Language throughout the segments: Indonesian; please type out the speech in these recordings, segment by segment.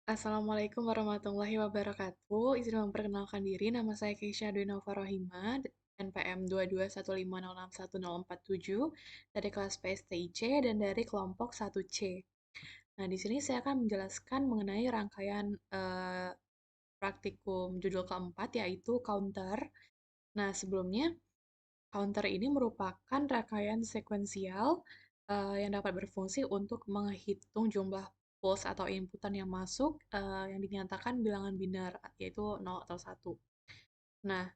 Assalamualaikum warahmatullahi wabarakatuh. Izin memperkenalkan diri, nama saya Keisha Dwi Nova Rohima, NPM 221561047 dari kelas PSTIC dan dari kelompok 1C. Nah, di sini saya akan menjelaskan mengenai rangkaian praktikum judul keempat, yaitu counter. Nah, sebelumnya, counter ini merupakan rangkaian sekuensial yang dapat berfungsi untuk menghitung jumlah pulse atau inputan yang masuk yang dinyatakan bilangan biner, yaitu 0 atau 1. Nah,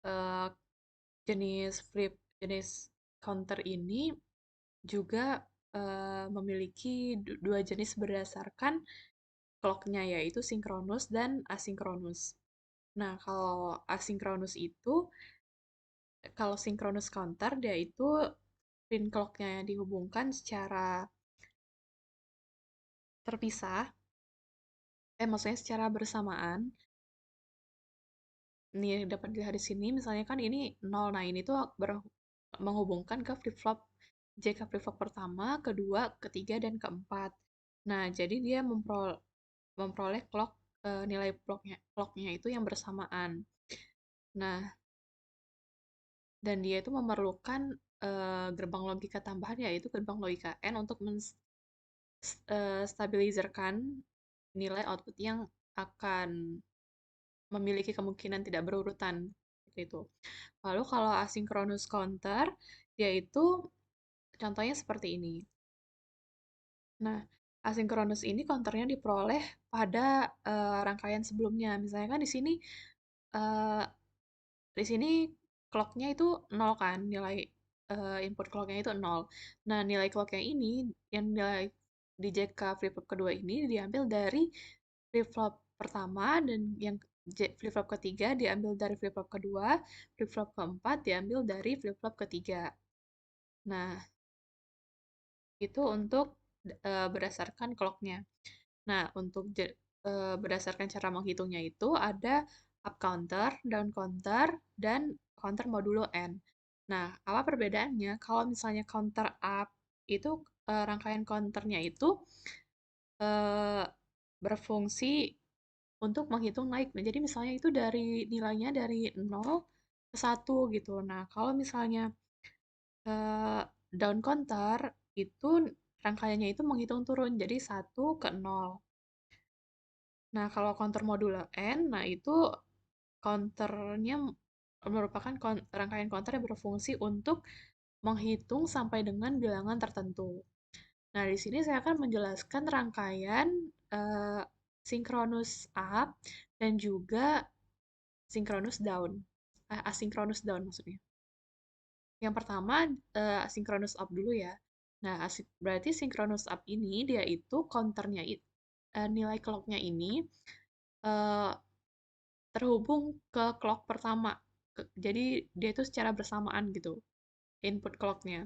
eh, jenis counter ini juga memiliki dua jenis berdasarkan clock-nya, yaitu sinkronus dan asinkronus. Nah, kalau sinkronus counter, dia itu pin clock-nya dihubungkan secara terpisah, maksudnya secara bersamaan. Nih, dapat dilihat di sini, misalnya kan ini 0, nah ini tuh menghubungkan ke flip-flop JK flip-flop pertama, kedua, ketiga, dan keempat. Nah, jadi dia memperoleh nilai clock-nya itu yang bersamaan. Nah, dan dia itu memerlukan gerbang logika tambahan, yaitu gerbang logika N untuk menstabilizerkan nilai output yang akan memiliki kemungkinan tidak berurutan seperti itu. Lalu kalau asynchronous counter, yaitu contohnya seperti ini. Nah, asynchronous ini counternya diperoleh pada rangkaian sebelumnya. Misalnya kan eh, di sini clocknya itu 0 kan, nilai input clocknya itu 0. Nah, nilai clocknya ini, yang nilai di JK flip-flop kedua ini diambil dari flip-flop pertama, dan yang flip-flop ketiga diambil dari flip-flop kedua, flip-flop keempat diambil dari flip-flop ketiga. Nah, itu untuk berdasarkan clock-nya. Nah, untuk berdasarkan cara menghitungnya itu ada up counter, down counter, dan counter modulo N. Nah, apa perbedaannya? Kalau misalnya counter up itu rangkaian counternya itu eh, berfungsi untuk menghitung naik. Nah, jadi misalnya itu nilainya dari 0 ke 1 gitu. Nah, kalau misalnya eh, down counter itu rangkaiannya itu menghitung turun, jadi 1 ke 0. Nah, kalau counter modulo N, nah itu counternya merupakan rangkaian counter yang berfungsi untuk menghitung sampai dengan bilangan tertentu. Nah, di sini saya akan menjelaskan rangkaian eh, synchronous up dan juga synchronous down. Asynchronous down maksudnya. Yang pertama, synchronous up dulu ya. Nah, berarti synchronous up ini dia itu counternya, nilai clock-nya ini eh, terhubung ke clock pertama. Jadi dia itu secara bersamaan gitu, input clock-nya.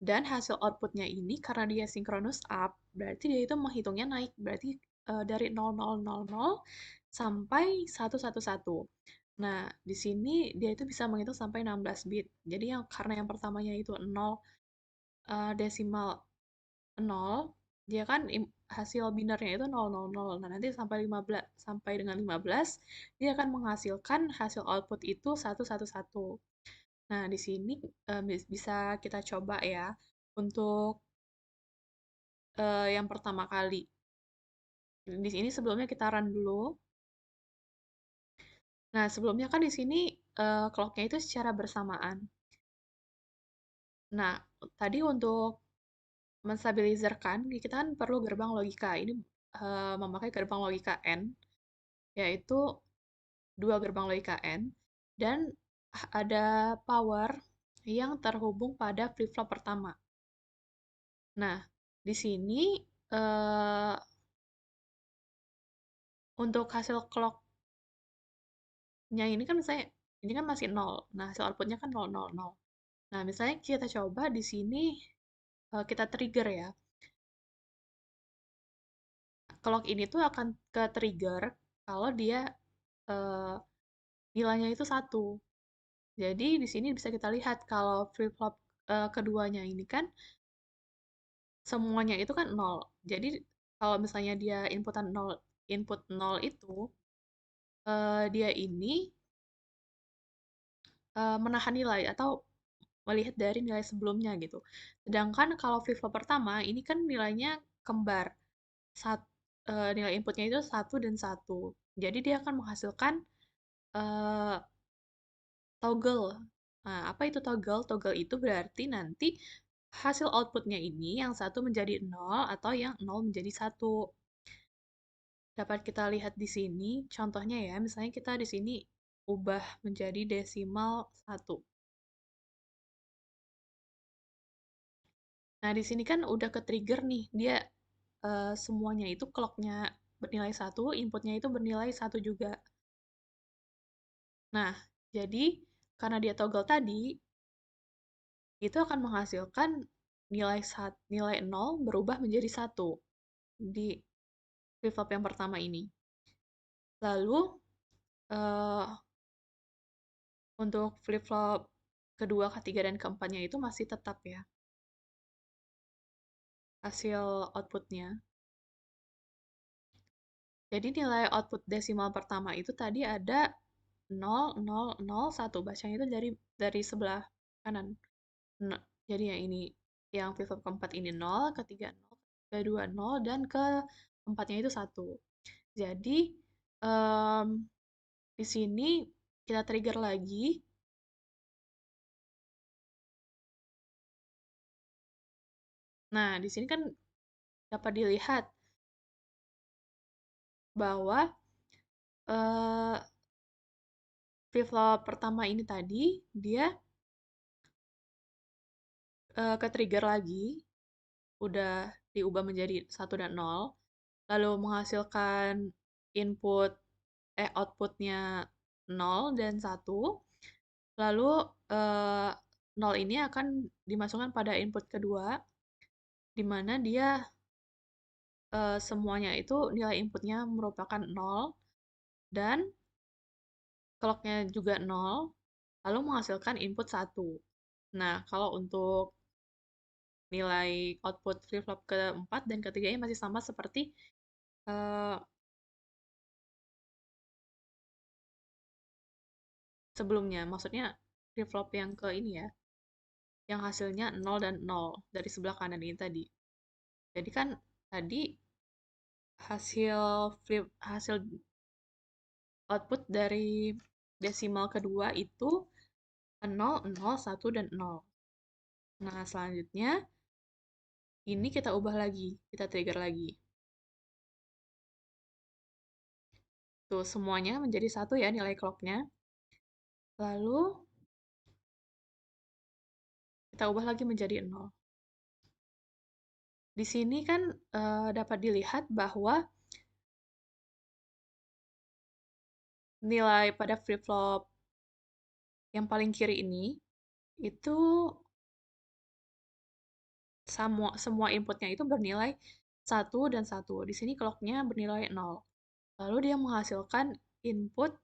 Dan hasil outputnya ini karena dia synchronous up, berarti dia itu menghitungnya naik. Berarti dari 0000 sampai 111. Nah, di sini dia itu bisa menghitung sampai 16 bit. Jadi karena yang pertamanya itu 0 desimal 0, dia kan hasil binernya itu 000. Nah, nanti sampai dengan 15, dia akan menghasilkan hasil output itu 111. Nah, di sini bisa kita coba ya untuk yang pertama kali. Di sini sebelumnya kita run dulu. Nah, sebelumnya kan di sini clock-nya itu secara bersamaan. Nah, tadi untuk menstabilizerkan, kita kan perlu gerbang logika. Ini memakai gerbang logika N, yaitu dua gerbang logika N, dan ada power yang terhubung pada flip-flop pertama. Nah, di sini eh, untuk hasil clock-nya ini kan misalnya, ini kan masih 0. Nah, hasil outputnya kan 000. Nah, misalnya kita coba di sini kita trigger ya. Clock ini tuh akan ke trigger kalau dia eh, nilainya itu 1. Jadi di sini bisa kita lihat kalau flip-flop keduanya ini kan semuanya itu kan 0. Jadi Kalau misalnya dia input nol itu, dia ini menahan nilai atau melihat dari nilai sebelumnya gitu. Sedangkan kalau flip-flop pertama, ini kan nilainya kembar. Sat, nilai inputnya itu satu dan satu. Jadi dia akan menghasilkan eh, toggle. Nah, apa itu toggle? Toggle itu berarti nanti hasil outputnya ini yang satu menjadi nol atau yang nol menjadi satu. Dapat kita lihat di sini, contohnya ya, misalnya kita di sini ubah menjadi desimal satu. Nah, di sini kan udah ke-trigger nih, dia semuanya itu clock-nya bernilai satu, inputnya itu bernilai satu juga. Nah, jadi karena dia toggle tadi, itu akan menghasilkan nilai nol berubah menjadi satu di flip-flop yang pertama ini. Lalu, eh, untuk flip-flop kedua, ketiga, dan keempatnya itu masih tetap ya hasil outputnya. Jadi nilai output desimal pertama itu tadi ada 0,0,0,1. Bacanya itu dari sebelah kanan. Jadi yang ini, yang flip-flop keempat ini 0, ketiga 0, kedua 0, dan keempatnya itu 1. Jadi, em, di sini kita trigger lagi. Nah, di sini kan dapat dilihat bahwa eh, flip-flop pertama ini tadi, dia ke-trigger lagi, udah diubah menjadi satu dan nol, lalu menghasilkan input outputnya nol dan satu, lalu eh, 0 ini akan dimasukkan pada input kedua, di mana dia semuanya itu nilai inputnya merupakan nol dan clocknya juga nol, lalu menghasilkan input satu. Nah, kalau untuk nilai output flip-flop keempat dan ketiganya masih sama seperti eh, sebelumnya. Maksudnya flip-flop yang ke ini ya, yang hasilnya nol dan nol dari sebelah kanan ini tadi. Jadi kan tadi hasil output dari desimal kedua itu nol, nol, satu, dan nol. Nah, selanjutnya ini kita ubah lagi, kita trigger lagi. Tuh, semuanya menjadi satu ya nilai clocknya. Lalu kita ubah lagi menjadi nol. Di sini kan dapat dilihat bahwa nilai pada flip-flop yang paling kiri ini itu semua inputnya itu bernilai satu dan satu. Di sini clocknya bernilai nol. Lalu dia menghasilkan input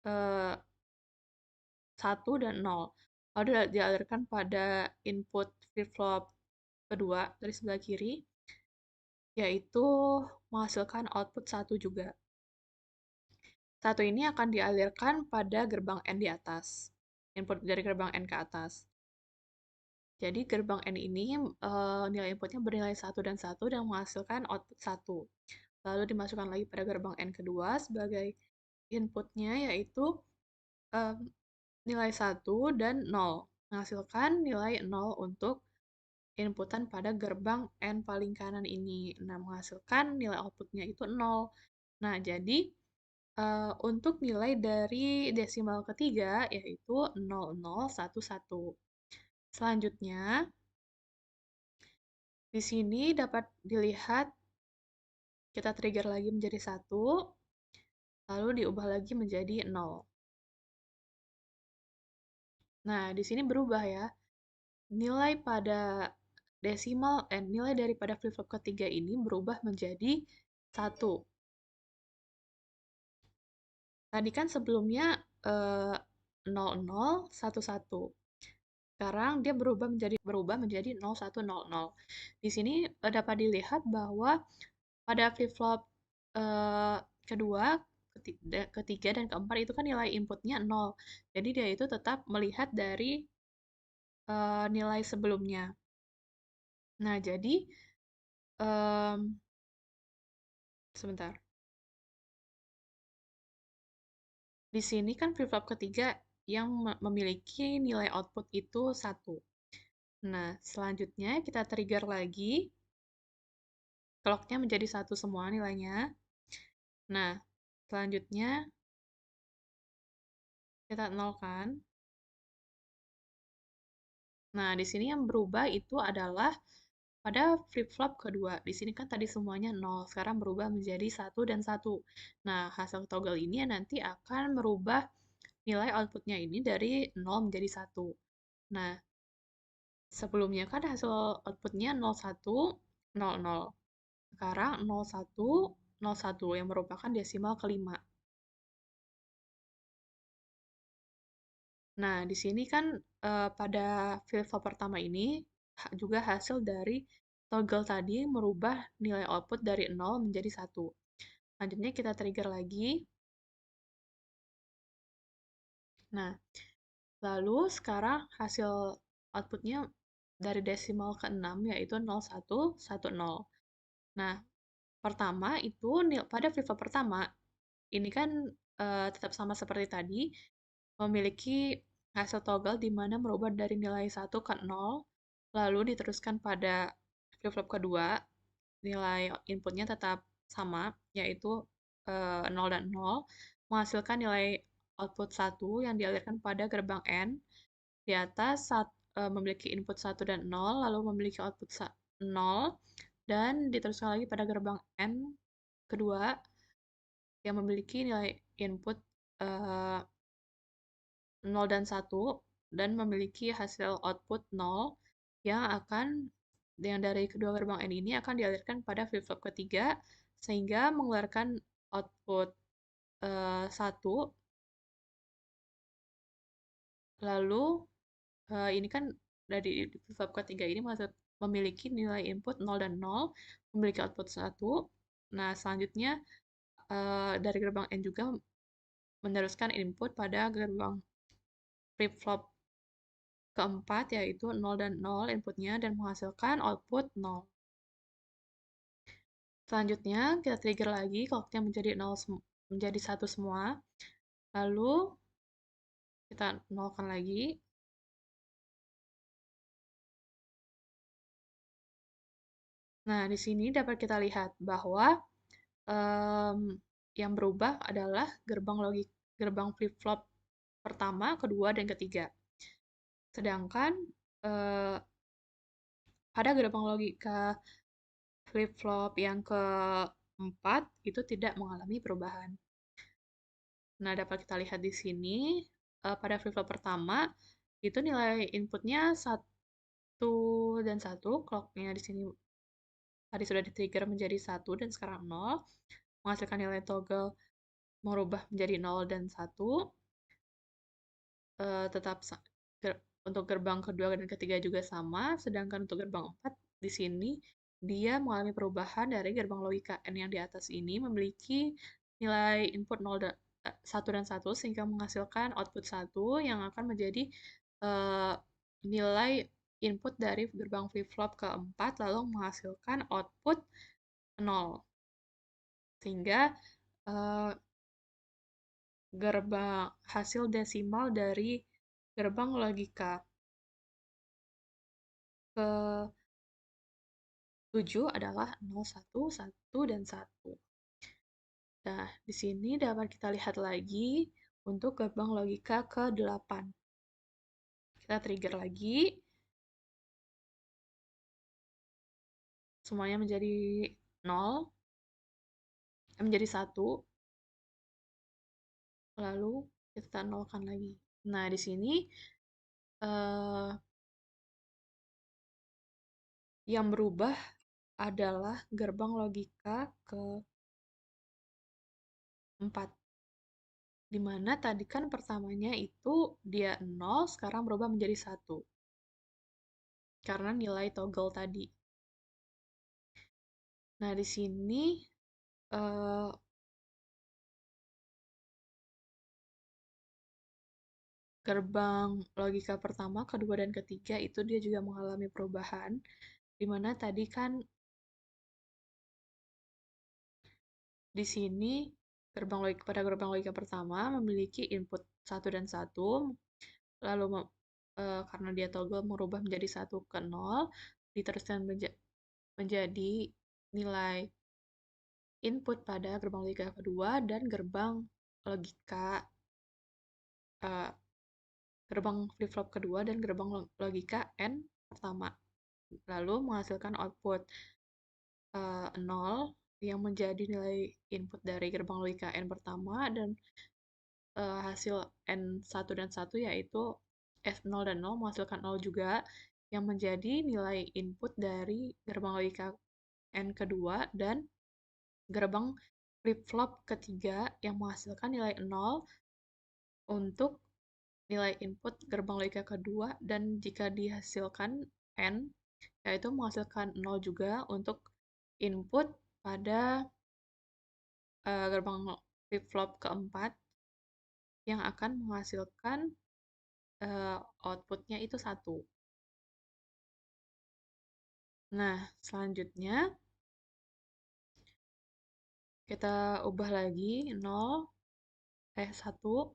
eh, 1 dan nol. Lalu dialirkan pada input flip-flop kedua dari sebelah kiri, yaitu menghasilkan output satu juga. Satu ini akan dialirkan pada gerbang N di atas. Input dari gerbang N ke atas. Jadi gerbang N ini nilai inputnya bernilai satu dan satu dan menghasilkan output satu. Lalu dimasukkan lagi pada gerbang N kedua sebagai inputnya yaitu em, nilai satu dan nol. Menghasilkan nilai nol untuk inputan pada gerbang N paling kanan ini. Nah, menghasilkan nilai outputnya itu nol. Nah, jadi untuk nilai dari desimal ketiga yaitu 0011. Selanjutnya, di sini dapat dilihat kita trigger lagi menjadi satu, lalu diubah lagi menjadi nol. Nah, di sini berubah ya. Nilai pada nilai daripada flip-flop ketiga ini berubah menjadi satu. Tadi kan sebelumnya 0011. Sekarang dia berubah menjadi 0100. Di sini dapat dilihat bahwa pada flip-flop eh, kedua, ketiga, dan keempat itu kan nilai inputnya 0. Jadi dia itu tetap melihat dari nilai sebelumnya. Nah, jadi em, sebentar. Di sini kan flip-flop ketiga yang memiliki nilai output itu 1. Nah, selanjutnya kita trigger lagi, clocknya menjadi 1 semua nilainya. Nah, selanjutnya kita nolkan. Nah, di sini yang berubah itu adalah pada flip-flop kedua. Di sini kan tadi semuanya 0, sekarang berubah menjadi 1 dan 1. Nah, hasil toggle ini nanti akan merubah nilai outputnya ini dari 0 menjadi 1. Nah, sebelumnya kan hasil outputnya 01, 00. Sekarang 01, 01 yang merupakan desimal kelima. Nah, di sini kan pada flip-flop pertama ini juga hasil dari toggle tadi merubah nilai output dari 0 menjadi 1. Selanjutnya kita trigger lagi. Nah, lalu sekarang hasil outputnya dari desimal ke-6 yaitu 0110. Nah, pertama itu pada flip-flop pertama ini kan tetap sama seperti tadi, memiliki hasil toggle di mana merubah dari nilai 1 ke 0, lalu diteruskan pada flip-flop kedua, nilai inputnya tetap sama, yaitu 0 dan 0, menghasilkan nilai output 1 yang dialirkan pada gerbang N. Di atas memiliki input 1 dan 0, lalu memiliki output 0, dan diteruskan lagi pada gerbang N kedua yang memiliki nilai input 0 dan 1 dan memiliki hasil output 0 yang dari kedua gerbang N ini akan dialirkan pada flip-flop ketiga sehingga mengeluarkan output 1. Lalu ini kan dari flip-flop ketiga ini memiliki nilai input 0 dan 0, memiliki output 1. Nah, selanjutnya dari gerbang N juga meneruskan input pada gerbang flip-flop keempat yaitu 0 dan 0 inputnya dan menghasilkan output 0. Selanjutnya kita trigger lagi clocknya menjadi 0 menjadi 1 semua. Lalu kita nolkan lagi. Nah, di sini dapat kita lihat bahwa yang berubah adalah gerbang flip-flop pertama, kedua, dan ketiga. Sedangkan eh, pada gerbang logika flip-flop yang keempat itu tidak mengalami perubahan. Nah, dapat kita lihat di sini pada flip-flop pertama itu nilai inputnya 1 dan 1, clocknya di sini tadi sudah di-trigger menjadi 1 dan sekarang 0, menghasilkan nilai toggle merubah menjadi 0 dan 1, tetap untuk gerbang kedua dan ketiga juga sama, sedangkan untuk gerbang 4 di sini dia mengalami perubahan dari gerbang logika N yang di atas ini memiliki nilai input 0 1 dan 1 sehingga menghasilkan output 1 yang akan menjadi eh, nilai input dari gerbang flip-flop keempat lalu menghasilkan output 0. Sehingga eh, hasil desimal dari gerbang logika ke 7 adalah 0, 1, 1, dan 1. Nah, di sini dapat kita lihat lagi untuk gerbang logika ke-8. Kita trigger lagi, semuanya menjadi 0, menjadi 1, lalu kita nolkan lagi. Nah, di sini eh, yang berubah adalah gerbang logika ke-4. Dimana tadi kan pertamanya itu dia 0, sekarang berubah menjadi 1. karena nilai toggle tadi. Nah, di sini eh, gerbang logika pertama, kedua, dan ketiga itu dia juga mengalami perubahan, di mana tadi kan di sini pada gerbang logika pertama memiliki input satu dan satu, lalu karena dia toggle merubah menjadi satu ke 0, diteruskan menjadi nilai input pada gerbang logika kedua dan logika eh, gerbang flip-flop kedua dan gerbang logika N pertama. Lalu menghasilkan output 0 yang menjadi nilai input dari gerbang logika N pertama dan hasil N1 dan 1 yaitu S0 dan 0 menghasilkan 0 juga yang menjadi nilai input dari gerbang logika N kedua dan gerbang flip-flop ketiga yang menghasilkan nilai 0 untuk nilai input gerbang logika kedua dan jika dihasilkan N yaitu menghasilkan 0 juga untuk input pada gerbang flip-flop keempat yang akan menghasilkan outputnya itu satu. Nah, selanjutnya kita ubah lagi 1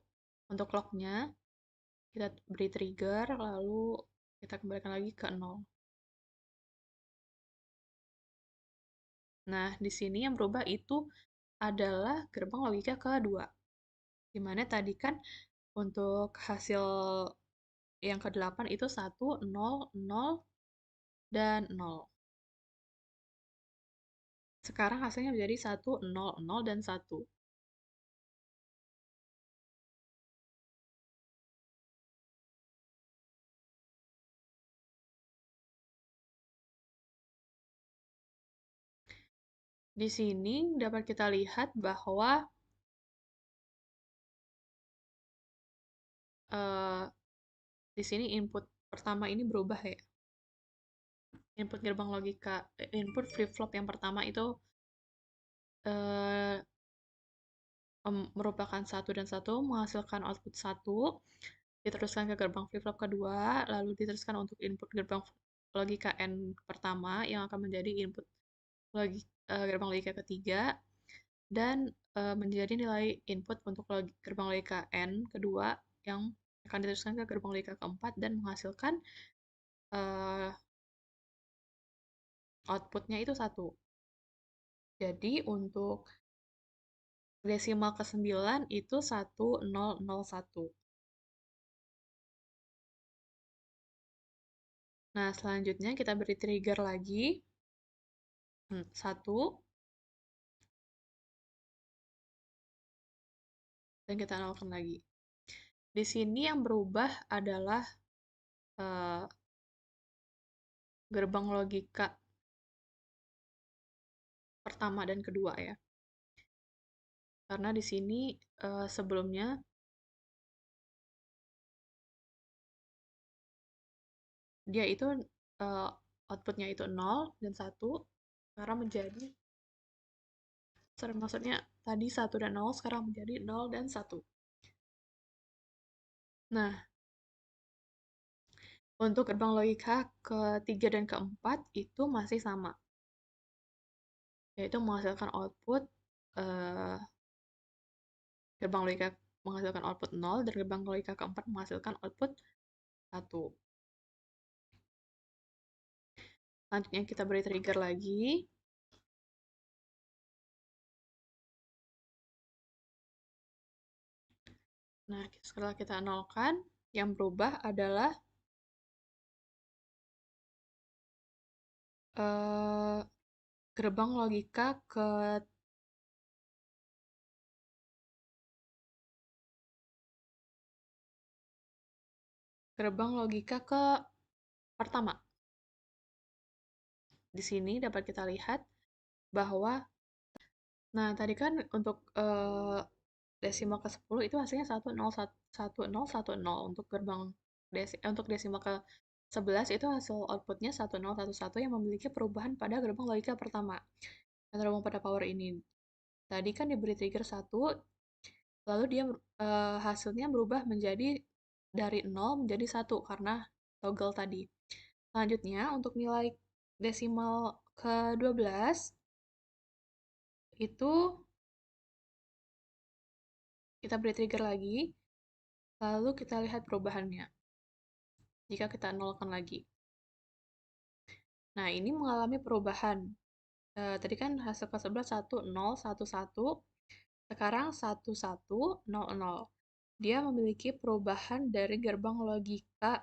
untuk clocknya. Kita beri trigger, lalu kita kembalikan lagi ke 0. Nah, di sini yang berubah itu adalah gerbang logika kedua. Dimana tadi kan untuk hasil yang ke-8 itu 1, 0, 0, dan 0. Sekarang hasilnya menjadi 1, 0, 0, dan 1. Di sini dapat kita lihat bahwa eh, di sini input pertama ini berubah ya. Input flip-flop yang pertama itu eh, merupakan 1 dan 1, menghasilkan output 1, diteruskan ke gerbang flip-flop kedua, lalu diteruskan untuk input gerbang logika N pertama yang akan menjadi input gerbang logika ketiga, dan menjadi nilai input untuk gerbang logika N kedua yang akan diteruskan ke gerbang logika keempat dan menghasilkan uh, outputnya itu satu. Jadi untuk desimal ke-9 itu 1001. Nah, selanjutnya kita beri trigger lagi. 1. Dan kita nolkan lagi. Di sini yang berubah adalah eh, gerbang logika pertama dan kedua ya. Karena di sini sebelumnya dia itu eh, outputnya itu 0 dan 1, sekarang menjadi maksudnya tadi 1 dan 0 sekarang menjadi 0 dan 1. Nah, untuk gerbang logika ketiga dan keempat itu masih sama, yaitu menghasilkan output eh, gerbang logika menghasilkan output 0 dan gerbang logika keempat menghasilkan output 1. Selanjutnya kita beri trigger lagi. Nah, setelah kita nolkan, yang berubah adalah eh, gerbang logika ke pertama. Di sini dapat kita lihat bahwa nah tadi kan untuk desimal ke-10 itu hasilnya 1 0 1 1 0 1 0 untuk untuk desimal 11 itu hasil outputnya 1011 yang memiliki perubahan pada gerbang logika pertama. Yang terhubung pada power ini. Tadi kan diberi trigger 1, lalu dia hasilnya berubah menjadi dari 0 menjadi 1 karena toggle tadi. Selanjutnya, untuk nilai desimal ke-12, itu kita beri trigger lagi, lalu kita lihat perubahannya. Jika kita nolkan lagi. Nah, ini mengalami perubahan. Tadi kan hasil ke-11 1, 0, 1, 1. Sekarang 1, 1, 0, 0. Dia memiliki perubahan dari gerbang logika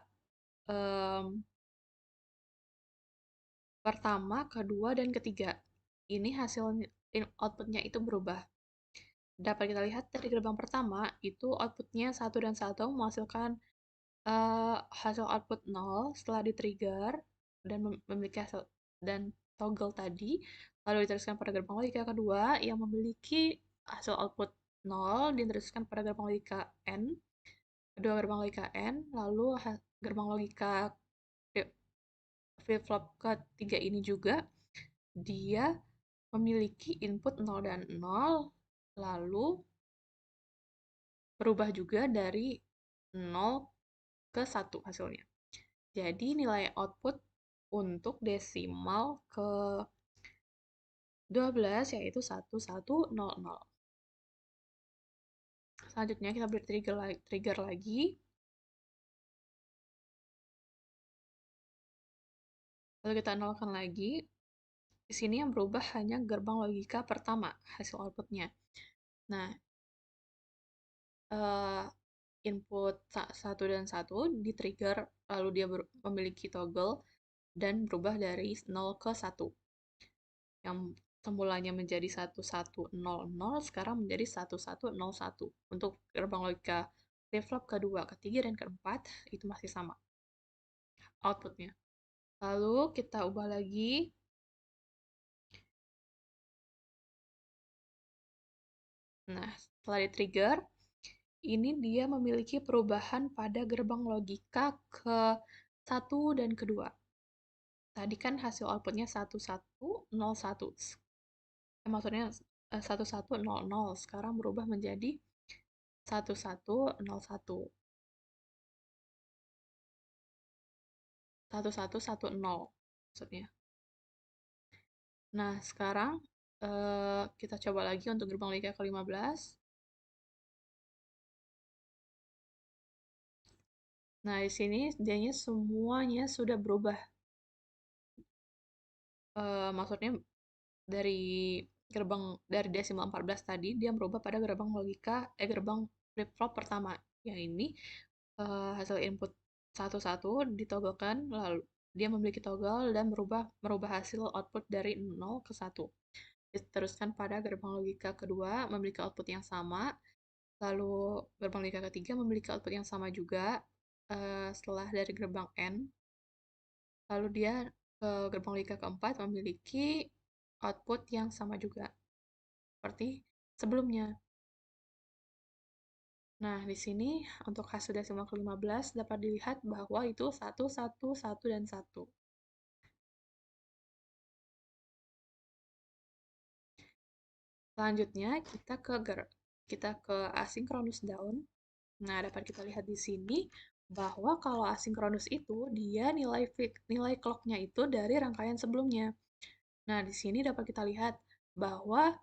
pertama, kedua, dan ketiga. Ini hasil outputnya itu berubah. Dapat kita lihat dari gerbang pertama, itu outputnya 1 dan 1 menghasilkan hasil output 0 setelah di-trigger dan memiliki hasil dan toggle tadi, lalu diteruskan pada gerbang logika kedua yang memiliki hasil output 0 diteruskan pada gerbang logika N, kedua gerbang logika N, lalu gerbang logika flip-flop ketiga ini juga dia memiliki input 0 dan 0, lalu berubah juga dari 0 ke 1 hasilnya. Jadi nilai output untuk desimal ke-12 yaitu 1100. Selanjutnya kita beri trigger lagi. Lalu kita nolkan lagi. Di sini yang berubah hanya gerbang logika pertama hasil outputnya. Nah, input 1 dan 1 di-trigger, lalu dia memiliki toggle dan berubah dari 0 ke 1. Yang semulanya menjadi 1100 sekarang menjadi 1101. Untuk gerbang logika flip-flop kedua, ketiga, dan keempat itu masih sama outputnya. Lalu kita ubah lagi. Nah, setelah di-trigger, ini dia memiliki perubahan pada gerbang logika ke 1 dan kedua. Tadi kan hasil outputnya 1101. Maksudnya 1100. Sekarang berubah menjadi 1101. 1110 maksudnya. Nah, sekarang kita coba lagi untuk gerbang logika ke-15. Nah, di sini dianya semuanya sudah berubah. Maksudnya dari dari desimal 14 tadi dia berubah pada gerbang flip-flop pertama. Yang ini hasil input 11 ditogolkan, lalu dia memiliki toggle dan merubah hasil output dari 0 ke 1. Diteruskan pada gerbang logika kedua memiliki output yang sama, lalu gerbang logika ketiga memiliki output yang sama juga setelah dari gerbang N, lalu dia ke gerbang logika keempat memiliki output yang sama juga seperti sebelumnya. Nah, di sini untuk hasil desimal ke-15 dapat dilihat bahwa itu 1, 1, 1, dan 1. Selanjutnya kita ke asynchronous down. Nah, dapat kita lihat di sini bahwa kalau asynchronous itu dia nilai clock-nya itu dari rangkaian sebelumnya. Nah, di sini dapat kita lihat bahwa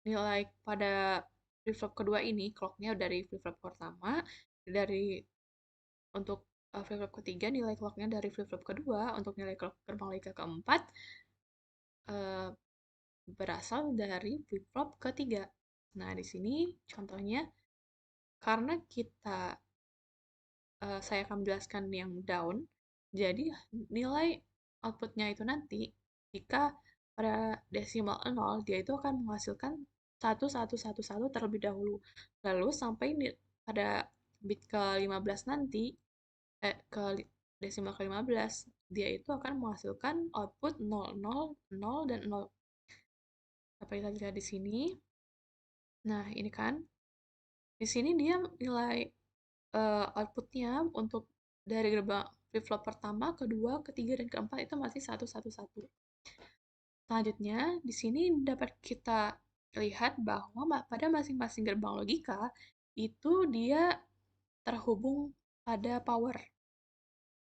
nilai pada flip-flop kedua ini clock-nya dari flip-flop pertama, untuk flip-flop ketiga nilai clock-nya dari flip-flop kedua, untuk nilai clock gerbang logika keempat eh, berasal dari flip-flop ketiga. Nah, di sini contohnya karena saya akan menjelaskan yang down, jadi nilai outputnya itu nanti jika pada desimal 0 dia itu akan menghasilkan 1111 terlebih dahulu. Lalu sampai pada bit ke-15 nanti ke desimal ke-15 dia itu akan menghasilkan output 0, 0, 0, dan 0. Apa kita lihat di sini? Nah, ini kan di sini dia nilai outputnya untuk dari gerbang flip-flop pertama, kedua, ketiga, dan keempat itu masih satu satu satu. Selanjutnya, di sini dapat kita lihat bahwa pada masing-masing gerbang logika itu dia terhubung pada power.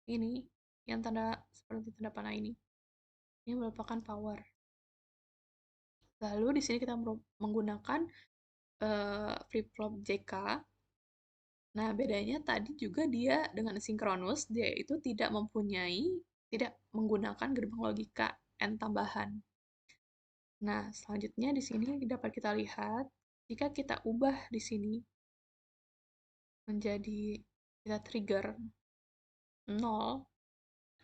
Ini yang tanda seperti tanda panah ini. Ini merupakan power. Lalu di sini kita menggunakan flip-flop JK. Nah, bedanya tadi juga dia dengan sinkronus, dia itu tidak menggunakan gerbang logika N tambahan. Nah, selanjutnya di sini dapat kita lihat, jika kita ubah di sini menjadi kita trigger 0,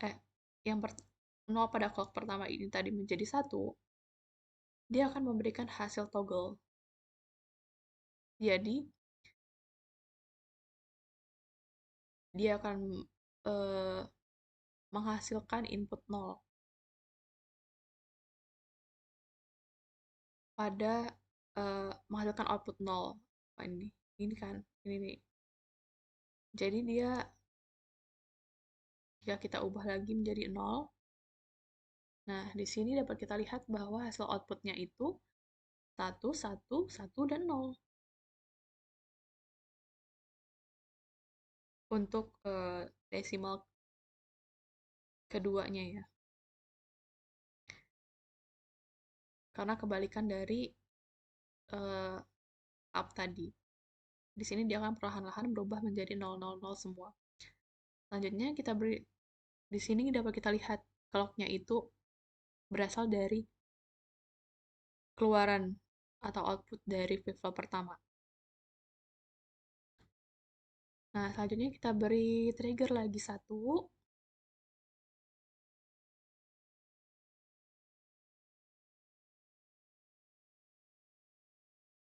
eh, yang 0 pada clock pertama ini tadi menjadi 1, dia akan memberikan hasil toggle. Jadi, dia akan eh, menghasilkan input 0 pada menghasilkan output 0. Nah, ini kan, ini nih. Jadi dia, jika kita ubah lagi menjadi 0, nah di sini dapat kita lihat bahwa hasil outputnya itu 1, 1, 1, dan 0. Untuk desimal keduanya ya. Karena kebalikan dari uh, up tadi. Di sini dia akan perlahan-lahan berubah menjadi 0, 0, 0 semua. Selanjutnya kita beri di sini dapat kita lihat clocknya itu berasal dari keluaran atau output dari flip-flop pertama. Nah, selanjutnya kita beri trigger lagi satu.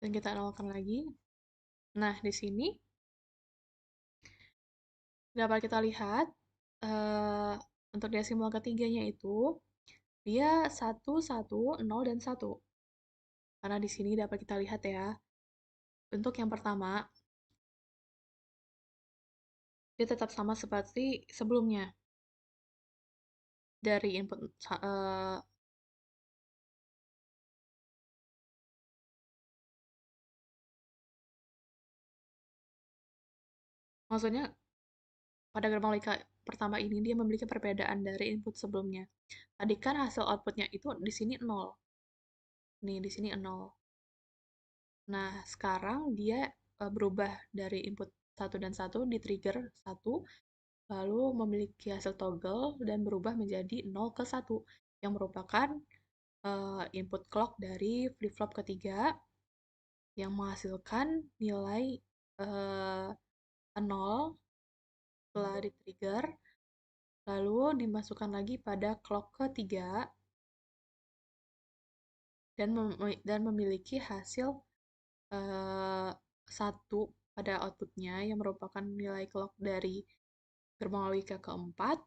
Dan kita nolkan lagi. Nah, di sini dapat kita lihat untuk desimal ketiganya itu dia 1, 1, 0, dan 1. Karena di sini dapat kita lihat ya, untuk yang pertama, dia tetap sama seperti sebelumnya. Dari input, maksudnya pada gerbang logika pertama ini dia memiliki perbedaan dari input sebelumnya. Tadi kan hasil outputnya itu di sini 0. Nih, di sini 0. Nah, sekarang dia berubah dari input 1 dan 1 di trigger 1, lalu memiliki hasil toggle dan berubah menjadi 0 ke 1, yang merupakan input clock dari flip-flop ketiga yang menghasilkan nilai 0 setelah di-trigger, lalu dimasukkan lagi pada clock ketiga dan memiliki hasil 1 pada outputnya yang merupakan nilai clock dari gerbang logika keempat,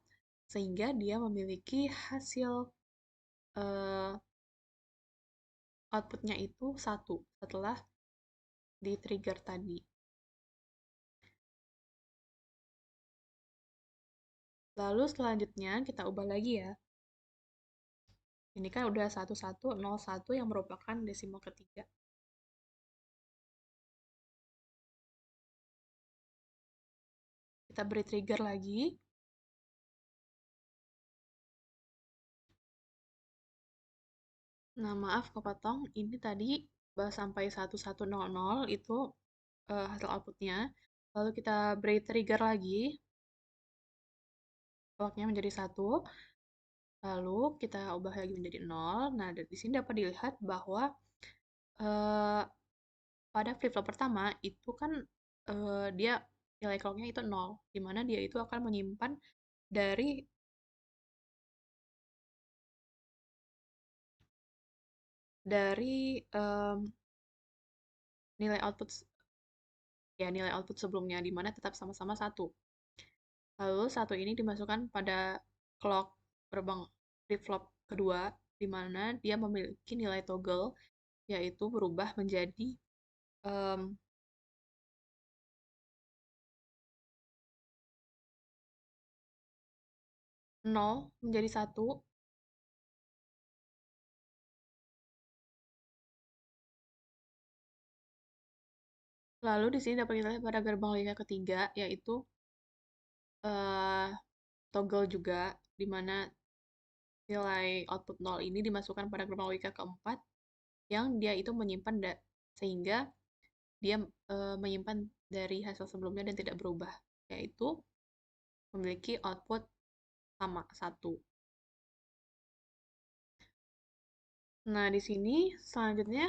sehingga dia memiliki hasil outputnya itu 1 setelah di-trigger tadi. Lalu selanjutnya kita ubah lagi ya. Ini kan udah 1101 yang merupakan desimal ketiga. Kita beri trigger lagi. Nah, maaf kepotong. Ini tadi sampai 1100 itu hasil outputnya. Lalu kita beri trigger lagi. Clocknya menjadi 1. Lalu kita ubah lagi menjadi 0. Nah, di sini dapat dilihat bahwa eh, pada flip-flop pertama itu kan dia nilai clocknya itu 0, di mana dia itu akan menyimpan dari nilai output nilai output sebelumnya, di mana tetap sama-sama 1. Lalu 1 ini dimasukkan pada clock gerbang flip-flop kedua, di mana dia memiliki nilai toggle, yaitu berubah menjadi um, nol menjadi satu. Lalu di sini dapat kita lihat pada gerbang logika ketiga, yaitu eh, toggle juga, di mana nilai output 0 ini dimasukkan pada gerbang logika keempat, yang dia itu menyimpan, sehingga dia menyimpan dari hasil sebelumnya dan tidak berubah, yaitu memiliki output sama, satu. Nah, di sini selanjutnya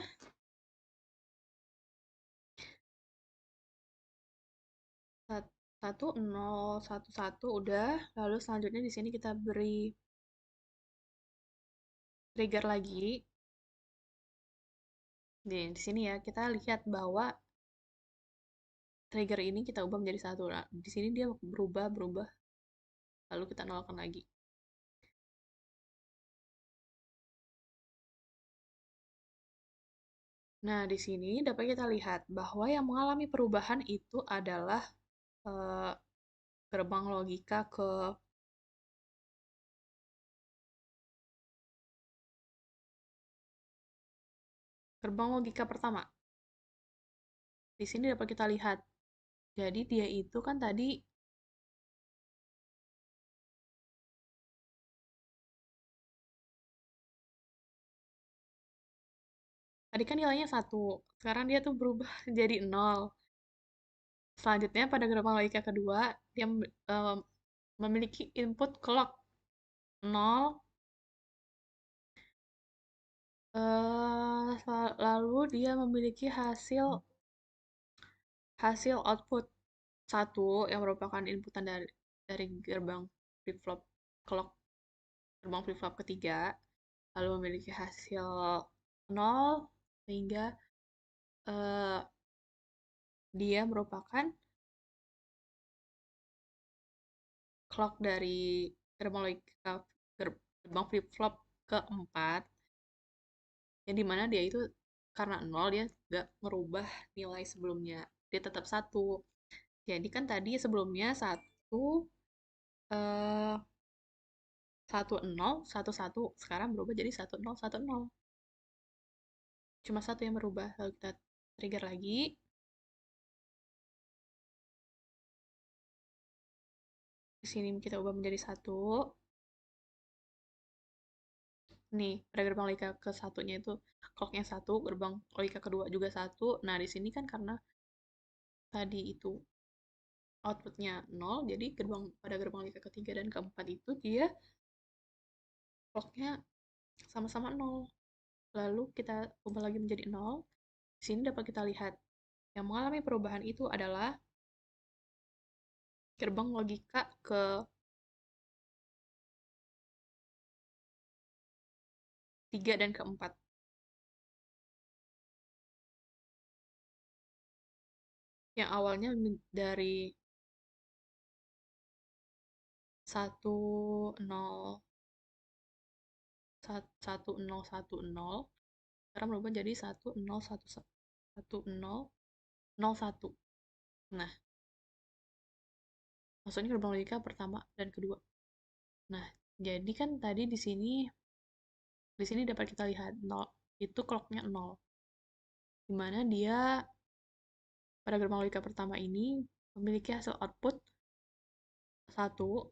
satu nol satu satu udah, lalu selanjutnya di sini kita beri trigger lagi. Di sini ya kita lihat bahwa trigger ini kita ubah menjadi satu. Nah, di sini dia berubah berubah, lalu kita nolkan lagi. Nah, di sini dapat kita lihat bahwa yang mengalami perubahan itu adalah eh, gerbang logika ke gerbang logika pertama. Di sini dapat kita lihat. Jadi dia itu kan tadi kan nilainya satu, sekarang dia tuh berubah jadi nol. Selanjutnya pada gerbang logika kedua, dia memiliki input clock 0, lalu dia memiliki hasil hasil output satu yang merupakan inputan dari gerbang flip-flop clock, gerbang flip-flop ketiga, lalu memiliki hasil 0, sehingga eh, dia merupakan clock dari gerbang logika gerbang flip-flop keempat, yang dimana dia itu karena nol dia nggak merubah nilai sebelumnya, dia tetap satu. Jadi kan tadi sebelumnya satu eh, satu nol satu satu, sekarang berubah jadi satu nol satu nol, cuma satu yang berubah. Lalu kita trigger lagi. Di sini kita ubah menjadi satu. Nih, pada gerbang logika ke satunya itu clocknya satu, gerbang logika kedua juga satu. Nah, di sini kan karena tadi itu outputnya nol, jadi pada gerbang logika ketiga dan keempat itu dia clocknya sama-sama nol. Lalu kita ubah lagi menjadi nol. Di sini dapat kita lihat yang mengalami perubahan itu adalah gerbang logika ke tiga dan keempat. Yang awalnya dari satu nol satu nol satu nol, sekarang berubah jadi satu nol satu satu nol nol satu. Nah, maksudnya gerbang logika pertama dan kedua. Nah, jadi kan tadi di sini dapat kita lihat nol itu clocknya nol, dimana dia pada gerbang logika pertama ini memiliki hasil output satu,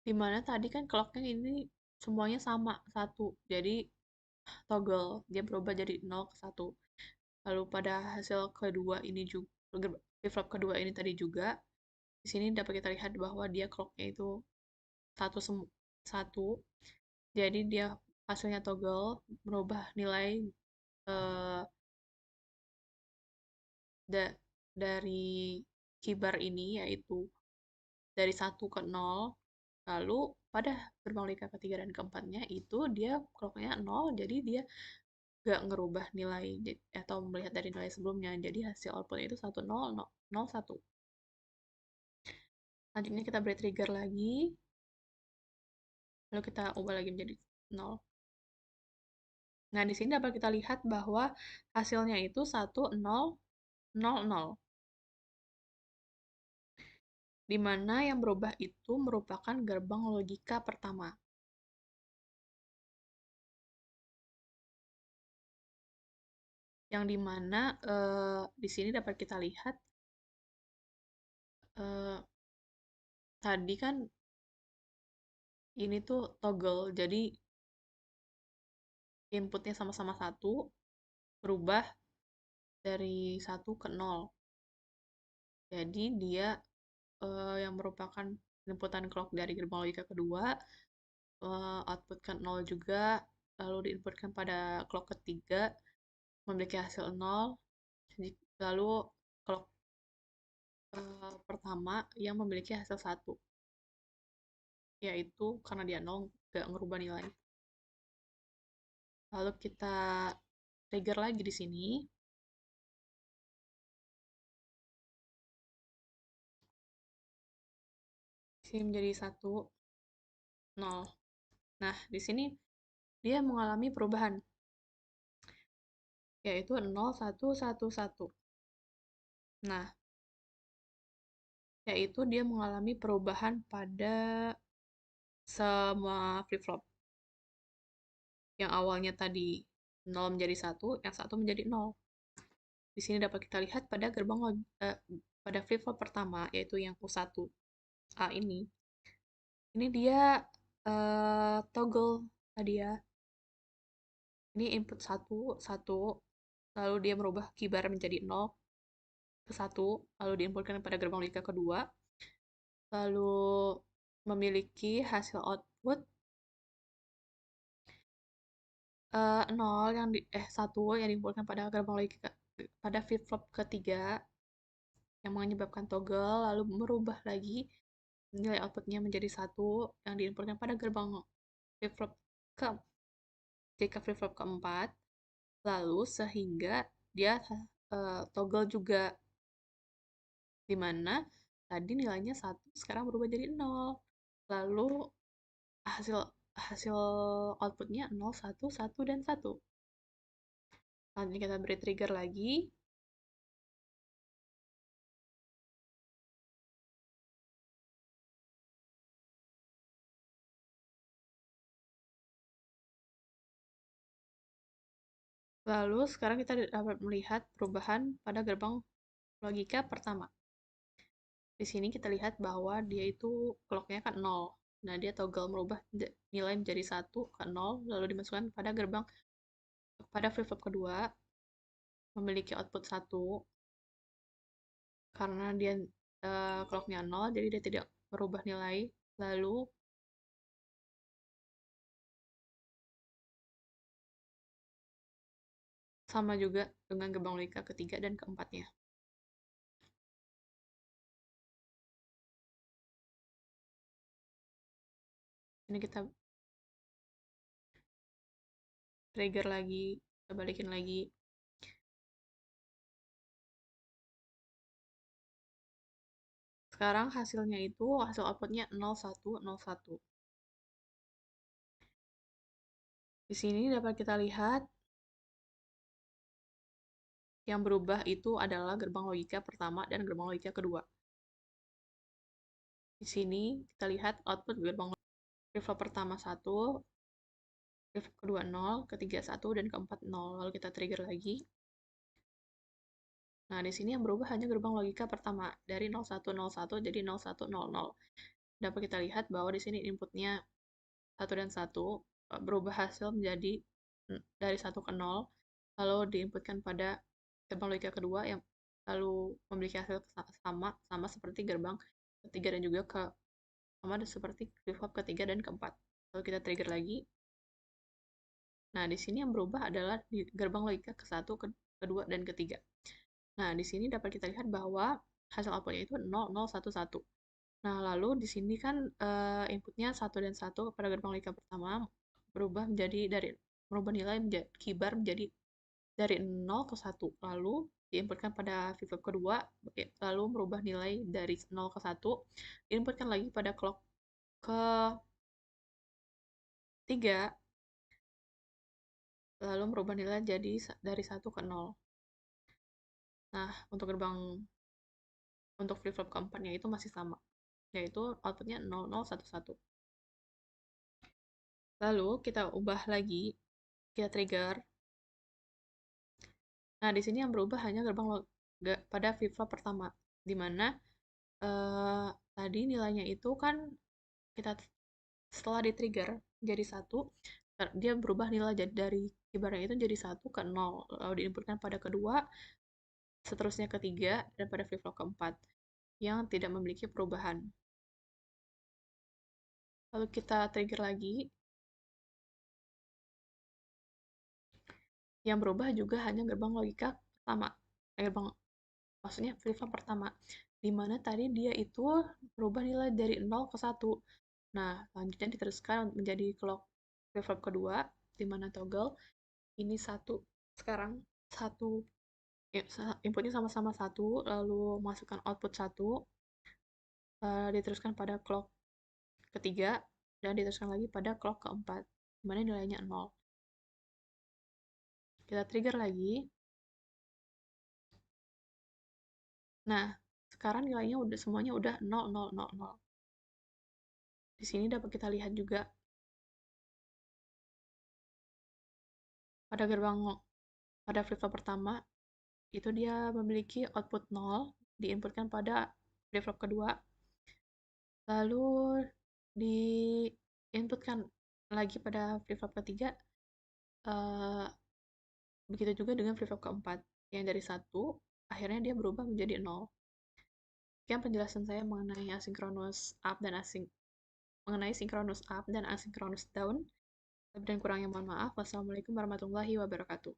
dimana tadi kan clocknya ini semuanya sama satu, jadi toggle dia berubah jadi 0 ke 1. Lalu pada hasil kedua ini juga, flip-flop kedua ini tadi juga, di sini dapat kita lihat bahwa dia clocknya itu satu satu, jadi dia hasilnya toggle merubah nilai eh, dari kibar ini, yaitu dari satu ke nol. Lalu pada gerbang logika ketiga dan keempatnya itu dia clocknya nol, jadi dia nggak ngerubah nilai atau melihat dari nilai sebelumnya, jadi hasil outputnya itu satu nol nol satu. Selanjutnya kita beri trigger lagi, lalu kita ubah lagi menjadi 0. Nah, di sini dapat kita lihat bahwa hasilnya itu 1, 0, 0, 0. Di mana yang berubah itu merupakan gerbang logika pertama. Yang dimana di sini dapat kita lihat eh, tadi kan ini tuh toggle, jadi inputnya sama-sama 1, berubah dari 1 ke 0. Jadi dia yang merupakan inputan clock dari gerbang logika kedua, output ke 0 juga, lalu diinputkan pada clock ketiga, memiliki hasil 0, lalu clock pertama yang memiliki hasil 1, yaitu karena dia 0, nggak ngerubah nilai. Lalu kita trigger lagi di sini. Sini menjadi 1, 0. Nah, di sini dia mengalami perubahan, yaitu 0, 1, 1, 1. Nah, yaitu dia mengalami perubahan pada semua flip-flop. Yang awalnya tadi 0 menjadi 1, yang 1 menjadi 0. Di sini dapat kita lihat pada pada flip-flop pertama, yaitu yang U1A ini. Ini dia toggle tadi ya. Ini input 1, 1, lalu dia merubah kibar menjadi 0 ke 1, lalu diinputkan pada gerbang logika kedua, lalu memiliki hasil output 0 yang 1 yang diinputkan pada gerbang logika pada flip-flop ketiga yang menyebabkan toggle, lalu merubah lagi nilai outputnya menjadi 1 yang diinputkan pada gerbang flip-flop ke jika flip-flop keempat, lalu sehingga dia toggle juga, dimana tadi nilainya 1 sekarang berubah jadi 0, lalu hasil hasil outputnya 0, 1, 1, dan 1. Nanti kita beri trigger lagi. Lalu sekarang kita dapat melihat perubahan pada gerbang logika pertama. Di sini kita lihat bahwa dia itu clocknya kan 0. Nah, dia toggle merubah nilai menjadi 1 ke 0, lalu dimasukkan pada gerbang pada flip-flop kedua, memiliki output 1. Karena dia clocknya 0, jadi dia tidak merubah nilai. Lalu sama juga dengan gerbang logika ketiga dan keempatnya. Ini kita trigger lagi, kita balikin lagi. Sekarang hasilnya itu hasil outputnya 0101. Di sini dapat kita lihat yang berubah itu adalah gerbang logika pertama dan gerbang logika kedua. Di sini kita lihat output gerbang flip-flop pertama 1, flip-flop kedua 0, ketiga 1, dan keempat 0. Lalu kita trigger lagi. Nah, di sini yang berubah hanya gerbang logika pertama, dari 0101 jadi 0100. Dapat kita lihat bahwa di sini inputnya 1 dan 1, berubah hasil menjadi dari 1 ke 0, lalu diinputkan pada gerbang logika kedua yang lalu memiliki hasil sama seperti gerbang ketiga dan juga sama seperti flip-flop ketiga dan keempat. Lalu kita trigger lagi. Nah, di sini yang berubah adalah di gerbang logika ke-1, kedua, dan ketiga. Nah, di sini dapat kita lihat bahwa hasil outputnya itu 0011. Nah, lalu di sini kan inputnya 1 dan 1 pada gerbang logika pertama berubah menjadi merubah nilai kibar menjadi dari 0 ke 1. Lalu diinputkan pada flip-flop kedua, lalu merubah nilai dari 0 ke 1, diinputkan lagi pada clock ke 3, lalu merubah nilai jadi dari 1 ke 0. Nah, untuk flip-flop keempatnya itu masih sama, yaitu outputnya 0011. Lalu kita ubah lagi, kita trigger. Nah, di sini yang berubah hanya gerbang pada flip-flop pertama, di mana tadi nilainya itu kan kita setelah di-trigger jadi 1, dia berubah nilai dari ibaratnya itu jadi 1 ke 0, lalu diinputkan pada kedua, seterusnya ketiga, dan pada flip-flop keempat yang tidak memiliki perubahan. Lalu kita trigger lagi, yang berubah juga hanya gerbang logika pertama, maksudnya flip-flop pertama, di mana tadi dia itu berubah nilai dari 0 ke 1. Nah, selanjutnya diteruskan menjadi clock flip-flop kedua, di mana toggle ini 1, sekarang 1, inputnya sama-sama 1, lalu masukkan output 1, diteruskan pada clock ketiga, dan diteruskan lagi pada clock keempat, di mana nilainya 0. Kita trigger lagi. Nah, sekarang nilainya semuanya udah 0, 0, 0, 0. Di sini dapat kita lihat juga pada flip-flop pertama itu dia memiliki output 0, diinputkan pada flip-flop kedua, lalu diinputkan lagi pada flip-flop ketiga, begitu juga dengan flip-flop keempat, yang dari 1 akhirnya dia berubah menjadi 0. Sekian penjelasan saya mengenai sinkronus up dan asinkronus down. Lebih dan kurangnya mohon maaf. Wassalamualaikum warahmatullahi wabarakatuh.